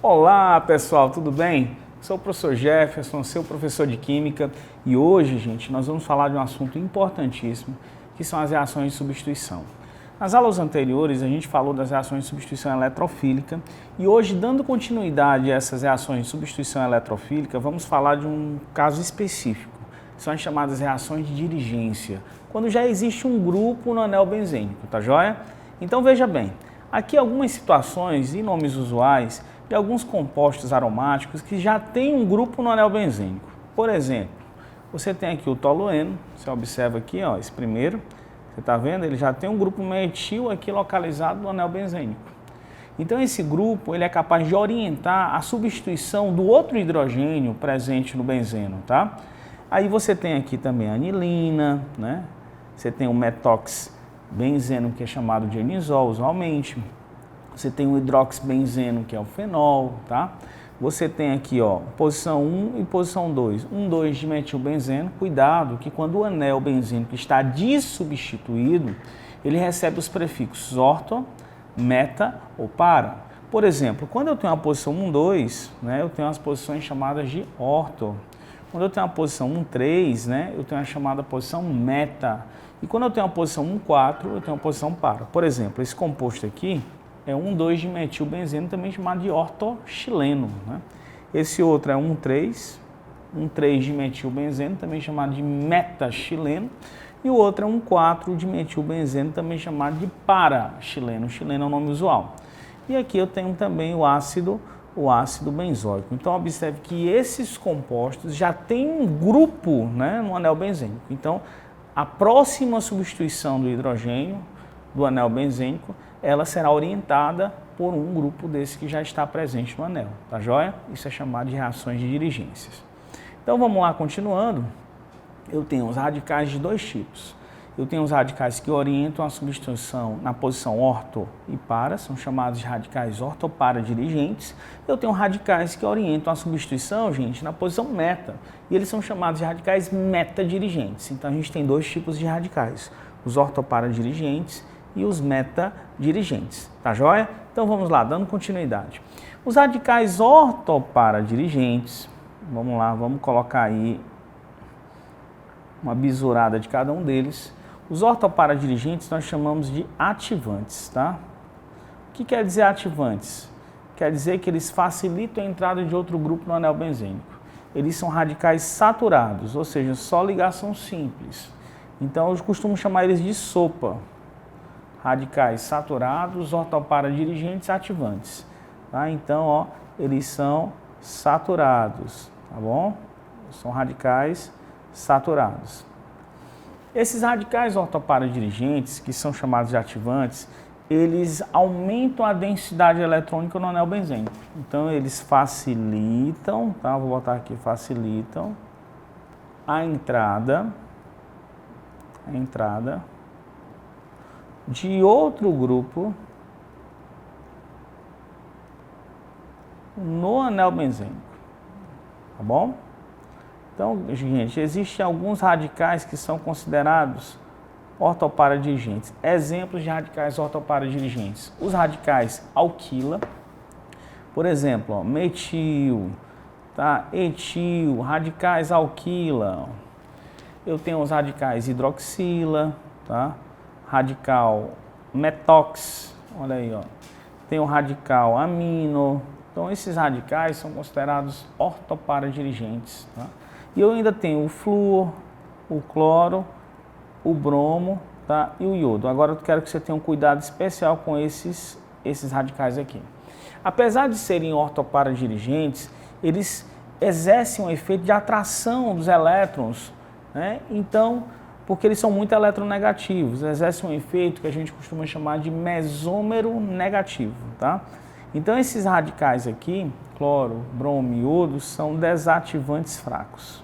Olá pessoal, tudo bem? Sou o professor Jefferson, seu professor de Química, e hoje, gente, nós vamos falar de um assunto importantíssimo, que são as reações de substituição. Nas aulas anteriores, a gente falou das reações de substituição eletrofílica, e hoje, dando continuidade a essas reações de substituição eletrofílica, vamos falar de um caso específico. São as chamadas reações de dirigência, quando já existe um grupo no anel benzênico, tá joia? Então veja bem, aqui algumas situações e nomes usuais de alguns compostos aromáticos que já tem um grupo no anel benzênico. Por exemplo, você tem aqui o tolueno, você observa aqui, ó, esse primeiro, você está vendo? Ele já tem um grupo metil aqui localizado no anel benzênico. Então esse grupo ele é capaz de orientar a substituição do outro hidrogênio presente no benzeno, tá? Aí você tem aqui também a anilina, né? Você tem o metoxbenzeno, que é chamado de anisol usualmente. Você tem o hidroxibenzeno, que é o fenol, tá? Você tem aqui, ó, posição 1 e posição 2. 1,2 de metilbenzeno. Cuidado que quando o anel benzênico está dissubstituído, ele recebe os prefixos orto, meta ou para. Por exemplo, quando eu tenho a posição 1,2, né, eu tenho as posições chamadas de orto. Quando eu tenho a posição 1,3, né, eu tenho a chamada posição meta. E quando eu tenho a posição 1,4, eu tenho a posição para. Por exemplo, esse composto aqui é 1,2 de metilbenzeno, também chamado de ortoxileno, né? Esse outro é 1,3 de metilbenzeno, também chamado de metaxileno. E o outro é 1,4 de metilbenzeno, também chamado de paraxileno. Xileno é o nome usual. E aqui eu tenho também o ácido benzoico. Então, observe que esses compostos já têm um grupo, né, no anel benzênico. Então, a próxima substituição do hidrogênio do anel benzênico, ela será orientada por um grupo desse que já está presente no anel, tá joia? Isso é chamado de reações de dirigências. Então, vamos lá, continuando. Eu tenho os radicais de dois tipos. Eu tenho os radicais que orientam a substituição na posição orto e para, são chamados de radicais ortopara-dirigentes. Eu tenho radicais que orientam a substituição, gente, na posição meta, e eles são chamados de radicais meta-dirigentes. Então, a gente tem dois tipos de radicais, os ortopara-dirigentes e os meta-dirigentes, tá joia? Então, vamos lá, dando continuidade. Os radicais ortopara-dirigentes, vamos lá, vamos colocar aí uma bisurada de cada um deles. Os ortopara-dirigentes nós chamamos de ativantes, tá? O que quer dizer ativantes? Quer dizer que eles facilitam a entrada de outro grupo no anel benzênico. Eles são radicais saturados, ou seja, só ligação simples. Então, eu costumo chamar eles de sopa. Radicais saturados, ortopara-dirigentes, ativantes. Tá? Então, ó, eles são saturados, tá bom? São radicais saturados. Esses radicais ortopara-dirigentes, que são chamados de ativantes, eles aumentam a densidade eletrônica no anel benzênico. Então, eles facilitam, tá? Vou botar aqui, facilitam a entrada de outro grupo no anel benzênico, tá bom? Então, gente, existem alguns radicais que são considerados ortopara-dirigentes. Exemplos de radicais ortopara-dirigentes. Os radicais alquila, por exemplo, ó, metil, tá? Etil, radicais alquila. Eu tenho os radicais hidroxila, tá? Radical metox, olha aí, ó. Tem o radical amino. Então, esses radicais são considerados ortopara-dirigentes, tá? E eu ainda tenho o flúor, o cloro, o bromo, tá? E o iodo. Agora eu quero que você tenha um cuidado especial com esses radicais aqui. Apesar de serem ortopara-dirigentes, eles exercem um efeito de atração dos elétrons, né? Então, porque eles são muito eletronegativos, exercem um efeito que a gente costuma chamar de mesômero negativo, tá? Então, esses radicais aqui, cloro, bromo e iodo, são desativantes fracos,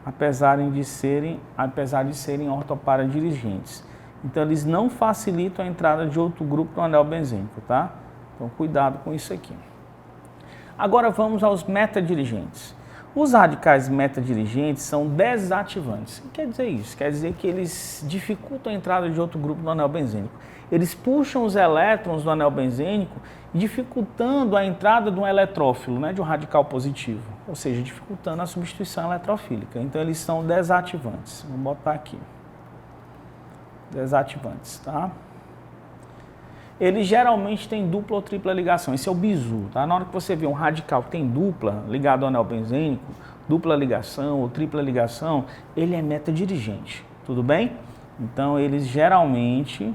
apesar de serem ortopara-dirigentes. Então, eles não facilitam a entrada de outro grupo no anel benzênico, tá? Então, cuidado com isso aqui. Agora, vamos aos metadirigentes. Os radicais metadirigentes são desativantes. O que quer dizer isso? Quer dizer que eles dificultam a entrada de outro grupo no anel benzênico. eles puxam os elétrons do anel benzênico, dificultando a entrada de um eletrófilo, né, de um radical positivo, ou seja, dificultando a substituição eletrofílica. Então, eles são desativantes. Vamos botar aqui. Desativantes, tá? Eles geralmente têm dupla ou tripla ligação. Esse é o bizu, tá? Na hora que você vê um radical que tem dupla ligado ao anel benzênico, dupla ligação ou tripla ligação, ele é metadirigente, tudo bem? Então, eles geralmente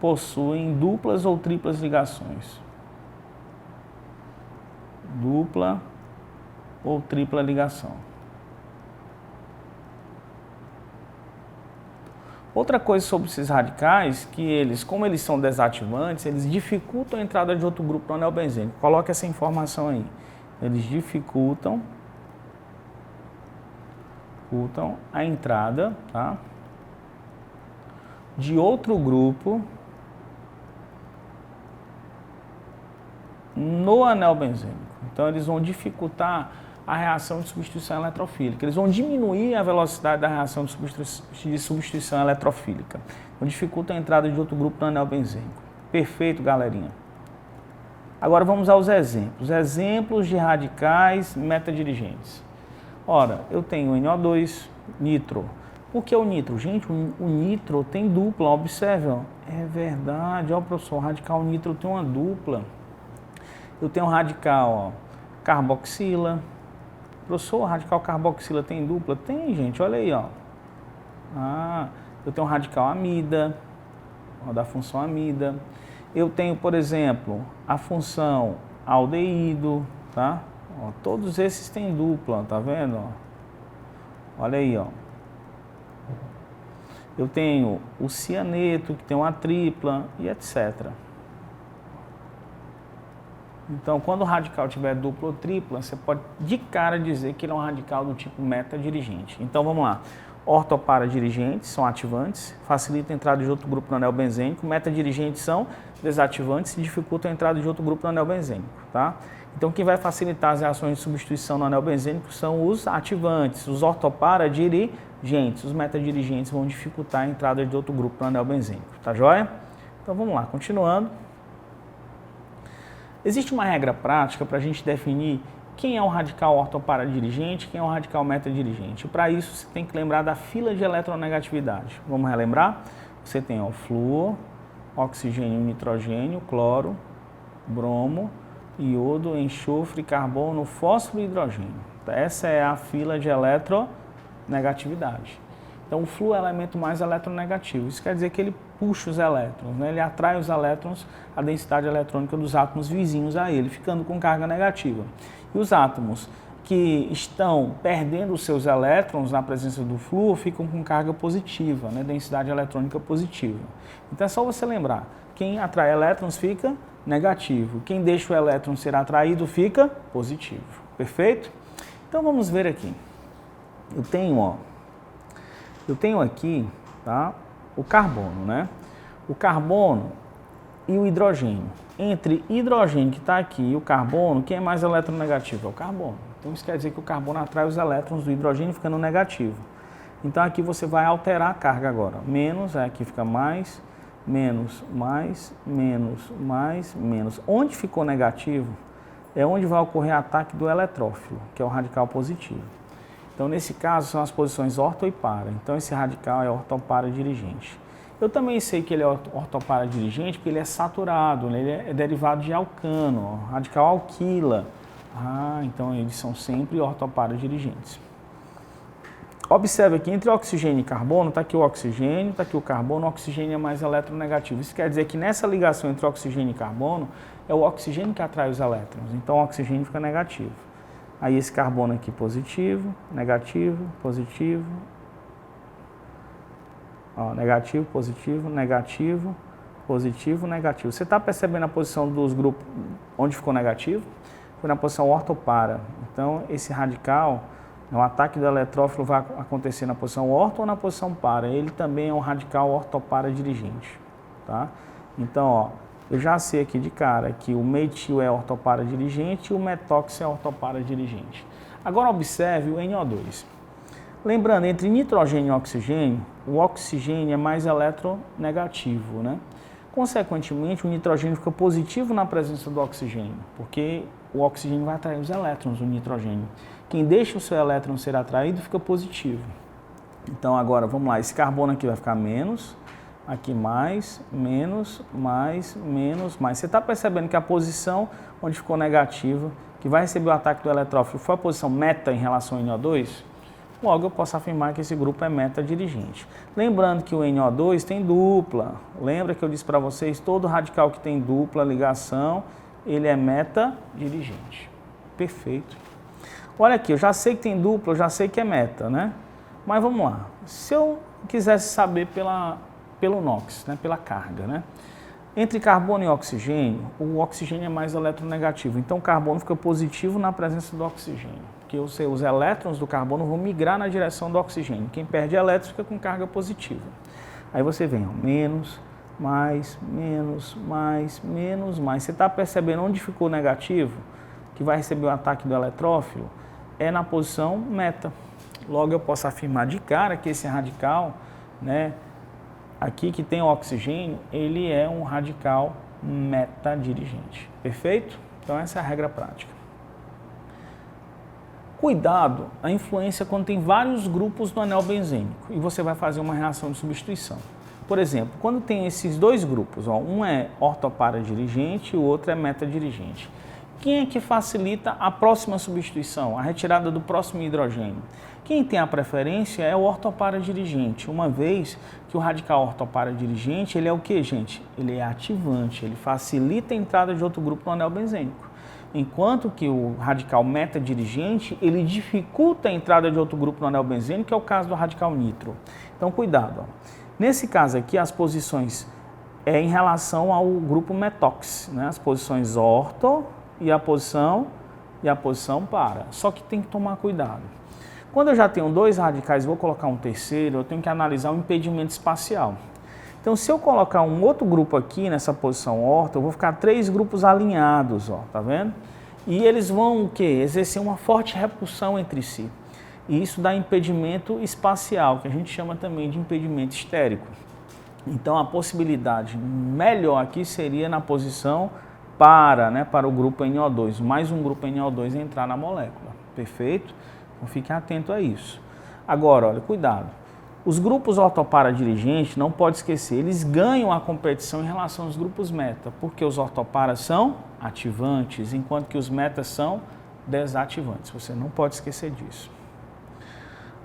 possuem duplas ou triplas ligações. Dupla ou tripla ligação. Outra coisa sobre esses radicais, que eles, como eles são desativantes, eles dificultam a entrada de outro grupo no anel benzênico. Coloque essa informação aí. Eles dificultam a entrada, tá, de outro grupo no anel benzênico. Então, eles vão dificultar a reação de substituição eletrofílica. Eles vão diminuir a velocidade da reação de substituição eletrofílica. Então, dificulta a entrada de outro grupo no anel benzênico. Perfeito, galerinha. Agora vamos aos exemplos. Exemplos de radicais metadirigentes. Ora, eu tenho NO2, nitro. Por que o nitro? Gente, o nitro tem dupla, observe, ó. É verdade, ó, professor, o radical nitro tem uma dupla. Eu tenho um radical, ó, carboxila. Professor, o radical carboxila tem dupla? Tem, gente, olha aí, ó. Eu tenho um radical amida, ó, da função amida. Eu tenho, por exemplo, a função aldeído, tá? Ó, todos esses têm dupla, tá vendo? Ó? Olha aí, ó. Eu tenho o cianeto, que tem uma tripla, e etc. Então, quando o radical tiver dupla ou tripla, você pode de cara dizer que ele é um radical do tipo metadirigente. Então, vamos lá. Ortoparadirigentes são ativantes, facilitam a entrada de outro grupo no anel benzênico. Metadirigentes são desativantes e dificultam a entrada de outro grupo no anel benzênico, tá? Então, quem vai facilitar as reações de substituição no anel benzênico são os ativantes, os ortoparadirigentes. Os metadirigentes vão dificultar a entrada de outro grupo no anel benzênico, tá joia? Então, vamos lá, continuando. Existe uma regra prática para a gente definir quem é o radical ortoparadirigente e quem é o radical metadirigente. Para isso, você tem que lembrar da fila de eletronegatividade. Vamos relembrar? Você tem o flúor, oxigênio, nitrogênio, cloro, bromo, iodo, enxofre, carbono, fósforo e hidrogênio. Essa é a fila de eletronegatividade. Então, o flúor é o elemento mais eletronegativo. Isso quer dizer que ele puxa os elétrons, né? Ele atrai os elétrons, a densidade eletrônica dos átomos vizinhos a ele, ficando com carga negativa. E os átomos que estão perdendo os seus elétrons na presença do flúor ficam com carga positiva, né? Densidade eletrônica positiva. Então, é só você lembrar, quem atrai elétrons fica negativo, quem deixa o elétron ser atraído fica positivo. Perfeito? Então, vamos ver aqui. Eu tenho aqui, tá, o carbono, né? O carbono e o hidrogênio. Entre hidrogênio que está aqui e o carbono, quem é mais eletronegativo? É o carbono. Então, isso quer dizer que o carbono atrai os elétrons do hidrogênio ficando negativo. Então, aqui você vai alterar a carga agora. Menos, aqui fica mais, menos, mais, menos, mais, menos. Onde ficou negativo é onde vai ocorrer ataque do eletrófilo, que é o radical positivo. Então, nesse caso, são as posições orto e para. Então, esse radical é ortoparadirigente. Eu também sei que ele é ortoparadirigente porque ele é saturado, né? Ele é derivado de alcano, ó, radical alquila. Então eles são sempre ortoparadirigentes. Observe aqui, entre oxigênio e carbono, está aqui o oxigênio, está aqui o carbono, o oxigênio é mais eletronegativo. Isso quer dizer que nessa ligação entre oxigênio e carbono, é o oxigênio que atrai os elétrons, então o oxigênio fica negativo. Aí esse carbono aqui positivo, negativo, positivo, ó, negativo, positivo, negativo, positivo, negativo. Você está percebendo a posição dos grupos onde ficou negativo? Foi na posição ortopara. Então, esse radical, o ataque do eletrófilo vai acontecer na posição orto ou na posição para. Ele também é um radical ortoparadirigente, tá? Então, ó, eu já sei aqui de cara que o metil é ortoparadirigente e o metóxi é ortoparadirigente. Agora observe o NO2. Lembrando, entre nitrogênio e oxigênio, o oxigênio é mais eletronegativo, né? Consequentemente, o nitrogênio fica positivo na presença do oxigênio, porque o oxigênio vai atrair os elétrons do nitrogênio. Quem deixa o seu elétron ser atraído fica positivo. Então agora, vamos lá, esse carbono aqui vai ficar menos, aqui mais, menos, mais, menos, mais. Você está percebendo que a posição onde ficou negativa, que vai receber o ataque do eletrófilo, foi a posição meta em relação ao NO2? Logo, eu posso afirmar que esse grupo é meta-dirigente. Lembrando que o NO2 tem dupla. Lembra que eu disse para vocês, todo radical que tem dupla ligação, ele é meta-dirigente. Perfeito. Olha aqui, eu já sei que tem dupla, eu já sei que é meta, né? Mas vamos lá. Se eu quisesse saber pelo NOx, né, pela carga, né? Entre carbono e oxigênio, o oxigênio é mais eletronegativo. Então, o carbono fica positivo na presença do oxigênio. Porque os elétrons do carbono vão migrar na direção do oxigênio. Quem perde elétrons fica com carga positiva. Aí você vem, ó, menos, mais, menos, mais, menos, mais. Você está percebendo onde ficou negativo? Que vai receber o ataque do eletrófilo? É na posição meta. Logo, eu posso afirmar de cara que esse radical, né, aqui que tem o oxigênio, ele é um radical meta-dirigente. Perfeito? Então, essa é a regra prática. Cuidado, a influência quando tem vários grupos no anel benzênico e você vai fazer uma reação de substituição. Por exemplo, quando tem esses dois grupos, ó, um é ortopara-dirigente e o outro é meta-dirigente. Quem é que facilita a próxima substituição, a retirada do próximo hidrogênio? Quem tem a preferência é o ortopara-dirigente, uma vez que o radical ortopara-dirigente, ele é o que, gente? Ele é ativante, ele facilita a entrada de outro grupo no anel benzênico. Enquanto que o radical meta-dirigente, ele dificulta a entrada de outro grupo no anel benzênico, que é o caso do radical nitro. Então, cuidado. Ó. Nesse caso aqui, as posições é em relação ao grupo metox, né? As posições orto e a posição para. Só que tem que tomar cuidado. Quando eu já tenho dois radicais, vou colocar um terceiro, eu tenho que analisar o impedimento espacial. Então, se eu colocar um outro grupo aqui nessa posição orto, eu vou ficar 3 grupos alinhados, ó, tá vendo? E eles vão o quê? Exercer uma forte repulsão entre si. E isso dá impedimento espacial, que a gente chama também de impedimento estérico. Então, a possibilidade melhor aqui seria na posição para o grupo NO2, mais um grupo NO2 entrar na molécula. Perfeito? Então, fiquem atentos a isso. Agora, olha, cuidado. Os grupos ortopara-dirigentes, não pode esquecer, eles ganham a competição em relação aos grupos meta, porque os ortoparas são ativantes, enquanto que os metas são desativantes. Você não pode esquecer disso.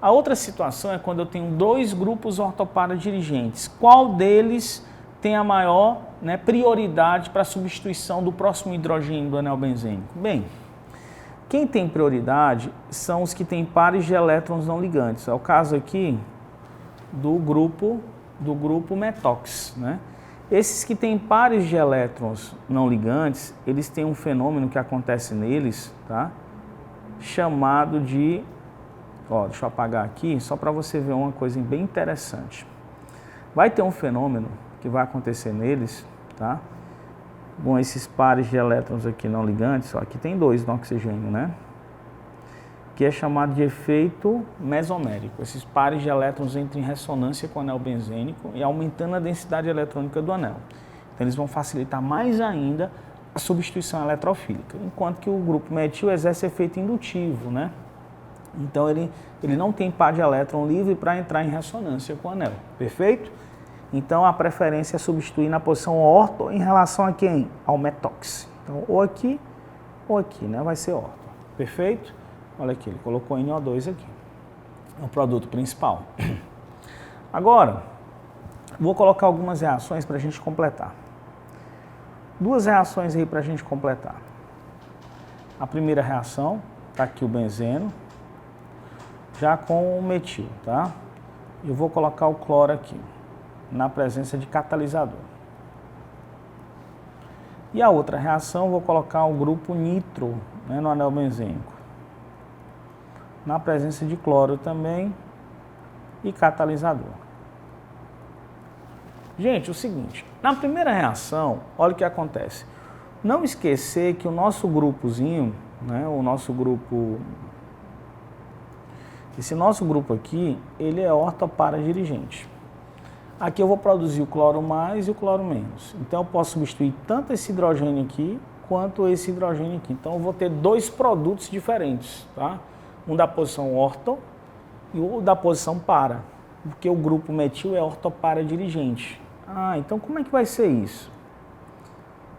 A outra situação é quando eu tenho 2 grupos ortopara-dirigentes. Qual deles tem a maior, né, prioridade para a substituição do próximo hidrogênio do anel benzênico? Bem, quem tem prioridade são os que têm pares de elétrons não ligantes. É o caso aqui do grupo metox, né? Esses que têm pares de elétrons não ligantes, eles têm um fenômeno que acontece neles, tá? Chamado de, ó, deixa eu apagar aqui, só para você ver uma coisa bem interessante. Vai ter um fenômeno que vai acontecer neles, tá? Bom, esses pares de elétrons aqui não ligantes, ó, aqui tem 2 no oxigênio, né? Que é chamado de efeito mesomérico. Esses pares de elétrons entram em ressonância com o anel benzênico e aumentando a densidade eletrônica do anel. Então, eles vão facilitar mais ainda a substituição eletrofílica, enquanto que o grupo metil exerce efeito indutivo, né? Então, ele não tem par de elétron livre para entrar em ressonância com o anel. Perfeito? Então, a preferência é substituir na posição orto em relação a quem? Ao metox. Então, ou aqui, né? Vai ser orto. Perfeito? Olha aqui, ele colocou NO2 aqui. É o produto principal. Agora, vou colocar algumas reações para a gente completar. 2 reações aí para a gente completar. A primeira reação, está aqui o benzeno, já com o metil, tá? Eu vou colocar o cloro aqui, na presença de catalisador. E a outra reação, vou colocar o grupo nitro, né, no anel benzênico, na presença de cloro também e catalisador. Gente, o seguinte, na primeira reação, olha o que acontece. Não esquecer que o nosso grupozinho, né, o nosso grupo Esse nosso grupo aqui, ele é ortoparadirigente. Aqui eu vou produzir o cloro mais e o cloro menos. Então eu posso substituir tanto esse hidrogênio aqui, quanto esse hidrogênio aqui. Então eu vou ter dois produtos diferentes, tá? Um da posição orto e o da posição para, porque o grupo metil é ortoparadirigente. Ah, então como é que vai ser isso?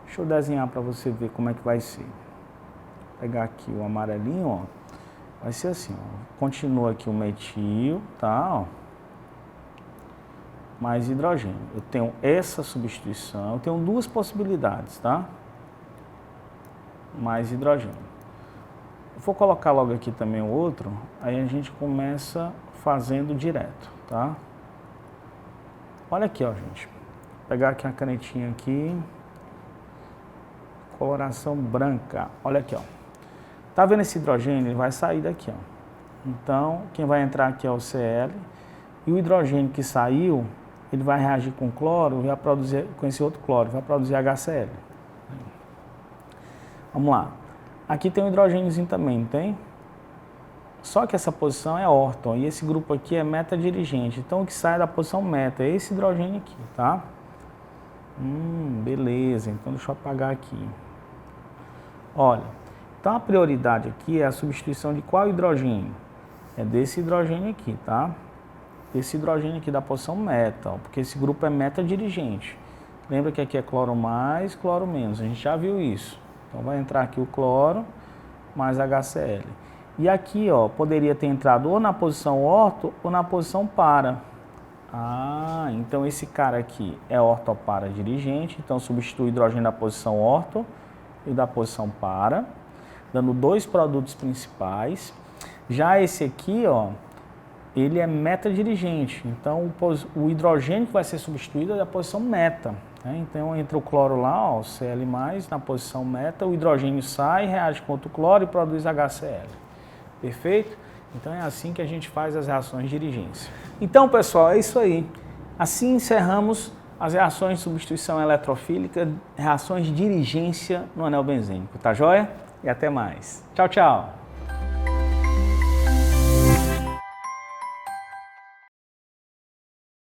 Deixa eu desenhar para você ver como é que vai ser. Vou pegar aqui o amarelinho, ó. Vai ser assim, ó. Continua aqui o metil, tá? Ó. Mais hidrogênio. Eu tenho essa substituição, eu tenho duas possibilidades, tá? Mais hidrogênio. Eu vou colocar logo aqui também o outro, aí a gente começa fazendo direto, tá? Olha aqui, ó, gente. Vou pegar aqui a canetinha aqui. Coloração branca. Olha aqui, ó. Tá vendo esse hidrogênio? Ele vai sair daqui, ó. Então, quem vai entrar aqui é o Cl. E o hidrogênio que saiu, ele vai reagir com cloro e vai produzir, com esse outro cloro, vai produzir HCl. Vamos lá. Aqui tem um hidrogêniozinho também, não tem? Só que essa posição é orto, e esse grupo aqui é meta-dirigente. Então, o que sai da posição meta é esse hidrogênio aqui, tá? Beleza. Então, deixa eu apagar aqui. Olha, então a prioridade aqui é a substituição de qual hidrogênio? É desse hidrogênio aqui, tá? Esse hidrogênio aqui da posição meta, ó, porque esse grupo é meta-dirigente. Lembra que aqui é cloro mais, cloro menos. A gente já viu isso. Então vai entrar aqui o cloro mais HCl. E aqui, ó, poderia ter entrado ou na posição orto ou na posição para. Ah, então esse cara aqui é ortoparadirigente. Então substitui o hidrogênio da posição orto e da posição para, dando dois produtos principais. Já esse aqui, ó, ele é meta-dirigente. Então o hidrogênio que vai ser substituído é da posição meta. Então entra o cloro lá, ó, o Cl+, na posição meta, o hidrogênio sai, reage com outro cloro e produz HCl. Perfeito? Então é assim que a gente faz as reações de dirigência. Então, pessoal, é isso aí. Assim encerramos as reações de substituição eletrofílica, reações de dirigência no anel benzênico. Tá joia? E até mais. Tchau, tchau!